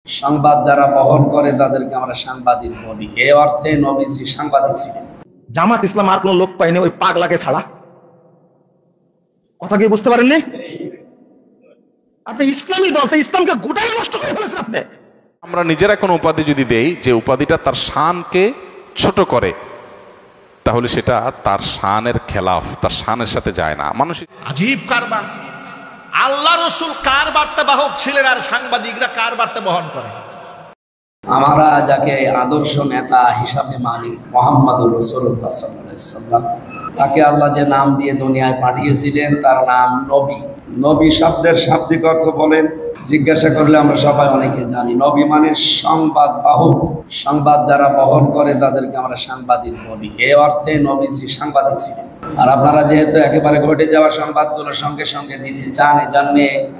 সংবাদ যারা বহন করে তাদেরকে আমরা সাংবাদিক বলি। এই অর্থে নবীজি সাংবাদিক ছিলেন। জামাত ইসলাম আর কোন লোক পাইনি ওই পাগলাকে ছাড়া। কথা কি বুঝতে পারেননি? আপনি ইসলামী দল, ইসলামকে গোটাই নষ্ট করে ফেলেছেন আপনি। আমরা নিজেরা কোনো উপাধি যদি দেই যে উপাধিটা তার শানকে ছোট করে, তাহলে সেটা তার শানের খেলাফ, তার শানের সাথে যায় না। মানুষ আজীব কারবার। আল্লাহ রসুল কার বার্তা বাহক ছিলেন আর সাংবাদিকরা কার বার্তা বহন করে? আমরা যাকে আদর্শ নেতা হিসাবে মানি, মুহাম্মদুর রাসূলুল্লাহ সাল্লাল্লাহু আলাইহি ওয়াসাল্লাম, তাকে আল্লাহ যে নাম দিয়ে দুনিয়ায় পাঠিয়েছিলেন তার নাম নবী। নবী শব্দের শাব্দিক অর্থ বলেন, জিজ্ঞাসা করলে আমরা সবাই অনেকে জানি। নবী মানে সংবাদ বাহক, সংবাদ যারা বহন করে তাদেরকে আমরা সাংবাদিক বলি। এই অর্থে নবীজি সাংবাদিক ছিলেন। আর আপনারা যেহেতু একেবারে ঘটে যাওয়া সংবাদগুলো সঙ্গে সঙ্গে দিতে চান, এজন্য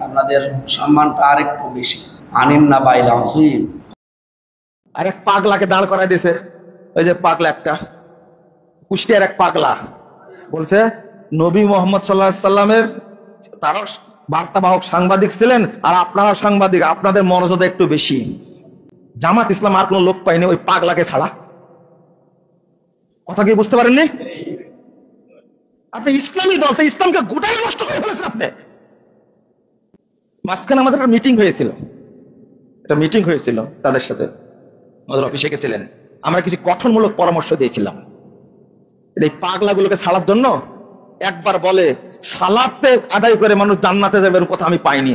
আপনাদের সম্মানটা আরেকটু বেশি। আনিন না বাইল আযীম। আর এক পাগলাকে দাঁড় করাই দিয়েছে, ওই যে পাগলা একটা কুষ্টিয়ার এক পাগলা বলছে নবী মুহাম্মদ সাল্লাল্লাহু আলাইহি সাল্লামের তারা বার্তাবাহক সাংবাদিক ছিলেন আর আপনারা সাংবাদিক, আপনাদের মর্যাদা একটু বেশি। জামাত ইসলাম আর কোন লোক পাইনি ওই পাগলাকে ছাড়া। কথা কি বুঝতে পারেননি? আপনি ইসলামী দল, ইসলামকে গোটাই নষ্ট করে ফেলেছেন আপনি। মাঝখানে আমাদের একটা মিটিং হয়েছিল তাদের সাথে, আমাদের অফিসে গেছিলেন। আমরা কিছু গঠনমূলক পরামর্শ দিয়েছিলাম এই পাগলাগুলোকে ছাড়ার জন্য। একবার বলে সালাতে আদায় করে মানুষ জান্নাতে যাবে, এর কথা আমি পাইনি,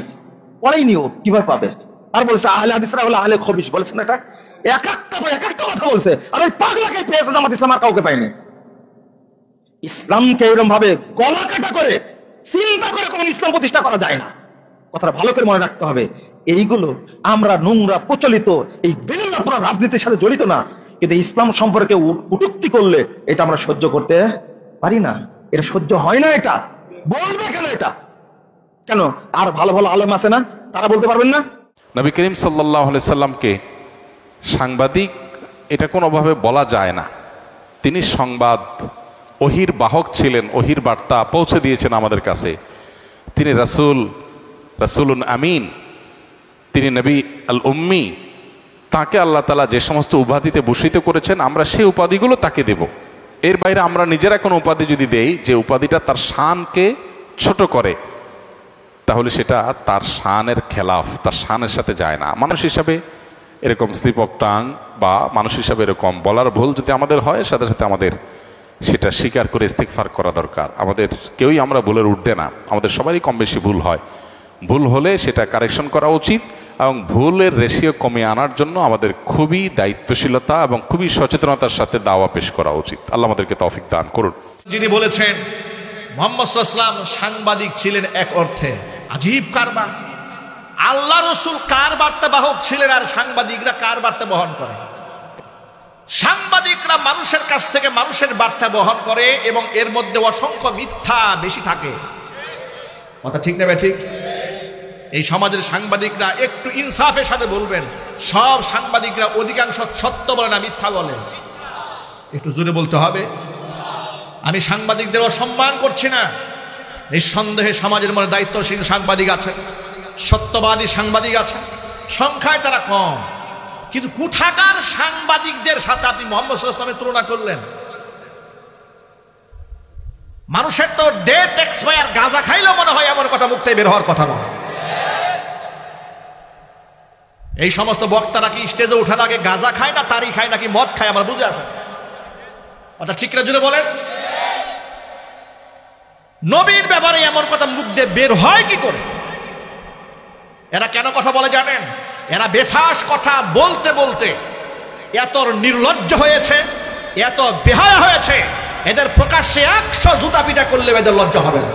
পড়াইনি। ও কিভাবে পাবে? আর বলছে আহলে হাদিসরা হলো আহলে খবিস, বলেছেন এটা এক একটা কথা বলছে। আর ওই পাগলাকে পেয়েছে জামাত ইসলাম, আর কাউকে পাইনি। ইসলামকে এরকম ভাবে গলা কাটা করে চিন্তা করে কোন ইসলাম প্রতিষ্ঠা করা যায় না। কথাটা ভালো করে মনে রাখতে হবে। এইগুলো আমরা নোংরা প্রচলিত এই বেলুনাপুরা রাজনীতির সাথে জড়িত না, কিন্তু ইসলাম সম্পর্কে কটূক্তি করলে এটা আমরা সহ্য করতে পারি না। এটা সহ্য হয় না। এটা বলবে কেন? এটা কেন? আর ভালো ভালো আলেম আছে না, তারা বলতে পারবেন না? নবী করিম সাল্লাল্লাহু আলাইহি সাল্লামকে সাংবাদিক এটা কোনোভাবে বলা যায় না। তিনি সংবাদ ওহির বাহক ছিলেন, ওহির বার্তা পৌঁছে দিয়েছেন আমাদের কাছে। তিনি রাসূলুন আমিন, তিনি নবী আল উম্মি। তাকে আল্লাহ তাআলা যে সমস্ত উপাধিতে ভূষিত করেছেন, আমরা সেই উপাধিগুলো তাকে দেব। এর বাইরে আমরা নিজেরা কোনো উপাধি যদি দেই যে উপাধিটা তার শানকে ছোট করে, তাহলে সেটা তার শানের খেলাফ, তার শানের সাথে যায় না। মানুষ হিসাবে এরকম স্লিপ অফ টাং বা মানুষ হিসাবে এরকম বলার ভুল যদি আমাদের হয়, সাথে সাথে আমাদের সেটা স্বীকার করে ইস্তিগফার করা দরকার। আমাদের কেউই আমরা ভুলের ঊর্ধ্বে না, আমাদের সবারই কম বেশি ভুল হয়। ভুল হলে সেটা কারেকশন করা উচিত এবং ভুলের রেশিও কমিয়ে আনার জন্য আমাদের খুবই দায়িত্বশীলতা এবং খুবই সচেতনতার সাথে দাওয়া পেশ করা উচিত। আল্লাহ আমাদেরকে তৌফিক দান করুন। যিনি বলেছেন মুহাম্মদ সাল্লাল্লাহু আলাইহি ওয়াসাল্লাম সাংবাদিক ছিলেন, এক অর্থে আজীব কারবার। আল্লাহ রসুল কার বার্তা বাহক ছিলেন আর সাংবাদিকরা কার বার্তা বহন করে? সাংবাদিকরা মানুষের কাছ থেকে মানুষের বার্তা বহন করে এবং এর মধ্যে অসংখ্য মিথ্যা বেশি থাকে। কথা ঠিক না ঠিক? এই সমাজের সাংবাদিকরা একটু ইনসাফের সাথে বলবেন, সব সাংবাদিকরা অধিকাংশ সত্য বলে না, মিথ্যা বলে। একটু জোরে বলতে হবে। আমি সাংবাদিকদের অসম্মান করছি না। নিঃসন্দেহে সমাজের মধ্যে দায়িত্বশীল সাংবাদিক আছে, সত্যবাদী সাংবাদিক আছে, সংখ্যায় তারা কম। কিন্তু কোথাকার সাংবাদিকদের সাথে আপনি মুহাম্মদ সাল্লাল্লাহু আলাইহি ওয়াসাল্লামের তুলনা করলেন? মানুষের তো ডেট এক্সপায়ার, গাঁজা খাইলেও মনে হয় এমন কথা মুখ থেকে বের হওয়ার কথা নয়। এই সমস্ত বক্তারা কি স্টেজে ওঠার আগে গাঁজা খায় না তারি খায় নাকি মদ খায়? আমার বুঝে আসে কথা ঠিক না? জুড়ে বলেন। নবীর ব্যাপারে এমন কথা মুখ দিয়ে বের হয় কি করে? এরা কেন কথা বলে জানেন? এরা বেফাস কথা বলতে বলতে এত নির্লজ্জ হয়েছে, এত বেহায়া হয়েছে, এদের প্রকাশ্যে 100 জুতা পিটা করলে এদের লজ্জা হবে না।